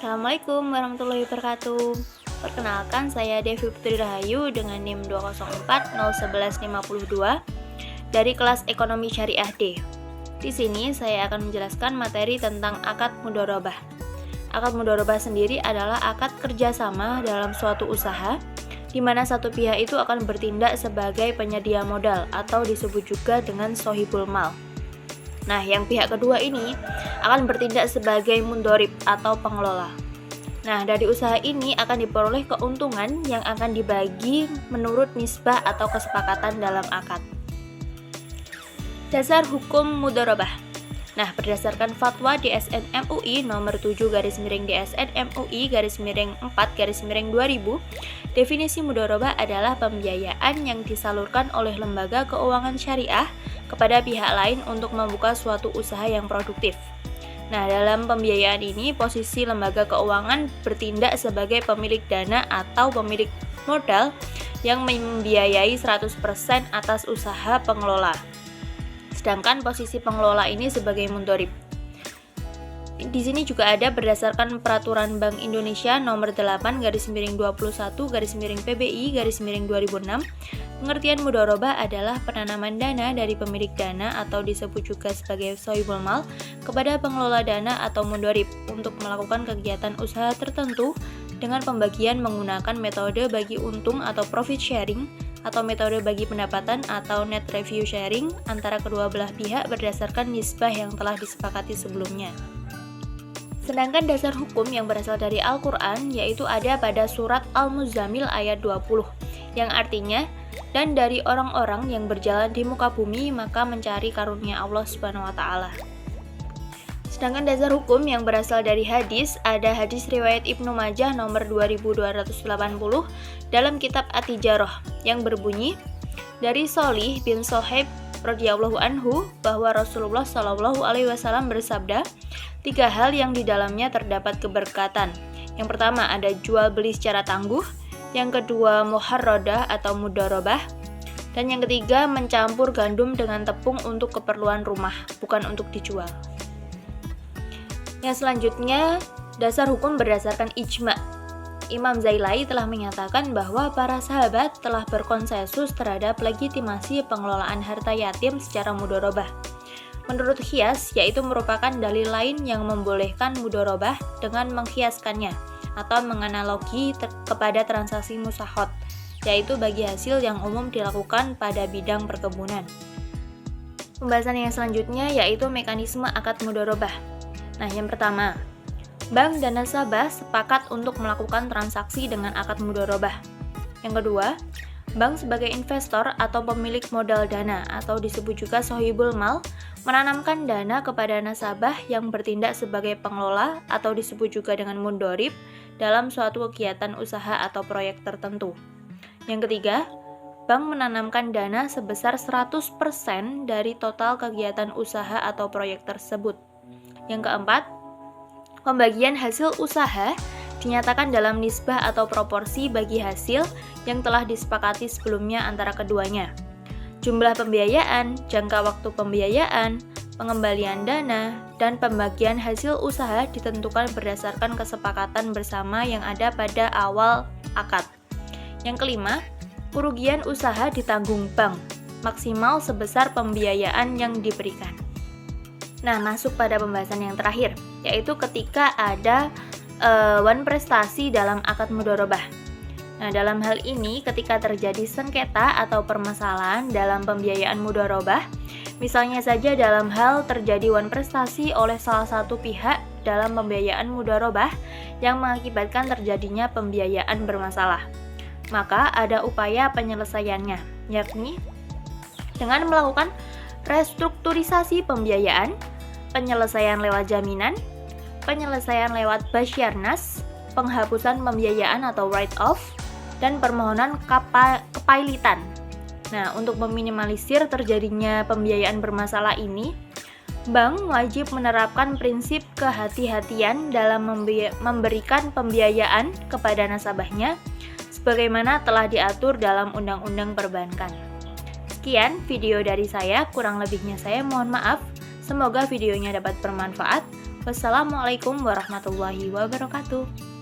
Assalamualaikum warahmatullahi wabarakatuh. Perkenalkan, saya Devi Putri Rahayu dengan NIM 204011152 dari kelas Ekonomi Syariah D. Di sini saya akan menjelaskan materi tentang akad mudharabah. Akad mudharabah sendiri adalah akad kerjasama dalam suatu usaha di mana satu pihak itu akan bertindak sebagai penyedia modal atau disebut juga dengan sohibul mal. Nah, yang pihak kedua ini akan bertindak sebagai mundorib atau pengelola. Nah, dari usaha ini akan diperoleh keuntungan yang akan dibagi menurut nisbah atau kesepakatan dalam akad. Dasar hukum mudharabah. Nah, berdasarkan fatwa DSN MUI nomor 7/DSN MUI _4/2000, definisi mudharabah adalah pembiayaan yang disalurkan oleh lembaga keuangan syariah kepada pihak lain untuk membuka suatu usaha yang produktif. Nah, dalam pembiayaan ini, posisi lembaga keuangan bertindak sebagai pemilik dana atau pemilik modal yang membiayai 100% atas usaha pengelola. Sedangkan posisi pengelola ini sebagai mundorib. Di sini juga ada berdasarkan Peraturan Bank Indonesia nomor 8/21/PBI/2006, pengertian mudharabah adalah penanaman dana dari pemilik dana atau disebut juga sebagai sohibul mal kepada pengelola dana atau mundharib untuk melakukan kegiatan usaha tertentu dengan pembagian menggunakan metode bagi untung atau profit sharing atau metode bagi pendapatan atau net revenue sharing antara kedua belah pihak berdasarkan nisbah yang telah disepakati sebelumnya. Sedangkan dasar hukum yang berasal dari Al-Quran yaitu ada pada surat Al-Muzammil ayat 20 yang artinya, dan dari orang-orang yang berjalan di muka bumi maka mencari karunia Allah Subhanahu wa Ta'ala. Sedangkan dasar hukum yang berasal dari hadis ada hadis riwayat Ibnu Majah nomor 2280 dalam kitab At-Tijarah yang berbunyi dari Sholih bin Shoaib radhiyallahu anhu bahwa Rasulullah SAW bersabda, 3 hal yang di dalamnya terdapat keberkatan. Yang pertama ada jual beli secara tangguh, yang kedua muharradah atau mudharabah, dan yang ketiga mencampur gandum dengan tepung untuk keperluan rumah, bukan untuk dijual. Yang selanjutnya, dasar hukum berdasarkan ijma. Imam Zailai telah menyatakan bahwa para sahabat telah berkonsensus terhadap legitimasi pengelolaan harta yatim secara mudharabah. Menurut Qiyas, yaitu merupakan dalil lain yang membolehkan mudharabah dengan menghiaskannya atau menganalogi kepada transaksi musahot, yaitu bagi hasil yang umum dilakukan pada bidang perkebunan. Pembahasan yang selanjutnya yaitu mekanisme akad mudharabah. Nah, yang pertama, bank dan nasabah sepakat untuk melakukan transaksi dengan akad mudharabah. Yang kedua, bank sebagai investor atau pemilik modal dana atau disebut juga sohibul mal menanamkan dana kepada nasabah yang bertindak sebagai pengelola atau disebut juga dengan mundharib dalam suatu kegiatan usaha atau proyek tertentu. Yang ketiga, bank menanamkan dana sebesar 100% dari total kegiatan usaha atau proyek tersebut. Yang keempat, pembagian hasil usaha dinyatakan dalam nisbah atau proporsi bagi hasil yang telah disepakati sebelumnya antara keduanya. Jumlah pembiayaan, jangka waktu pembiayaan, pengembalian dana, dan pembagian hasil usaha ditentukan berdasarkan kesepakatan bersama yang ada pada awal akad. Yang kelima, kerugian usaha ditanggung bank, maksimal sebesar pembiayaan yang diberikan. Nah, masuk pada pembahasan yang terakhir, yaitu ketika ada wan prestasi dalam akad mudharabah. Nah, dalam hal ini ketika terjadi sengketa atau permasalahan dalam pembiayaan mudharabah, misalnya saja dalam hal terjadi wan prestasi oleh salah satu pihak dalam pembiayaan mudharabah yang mengakibatkan terjadinya pembiayaan bermasalah, maka ada upaya penyelesaiannya, yakni dengan melakukan restrukturisasi pembiayaan, penyelesaian lewat jaminan, penyelesaian lewat basyarnas, penghapusan pembiayaan atau write-off, dan permohonan kepailitan. Nah, untuk meminimalisir terjadinya pembiayaan bermasalah ini, bank wajib menerapkan prinsip kehati-hatian dalam memberikan pembiayaan kepada nasabahnya sebagaimana telah diatur dalam Undang-Undang Perbankan. Sekian video dari saya, kurang lebihnya saya mohon maaf. Semoga videonya dapat bermanfaat. Wassalamualaikum warahmatullahi wabarakatuh.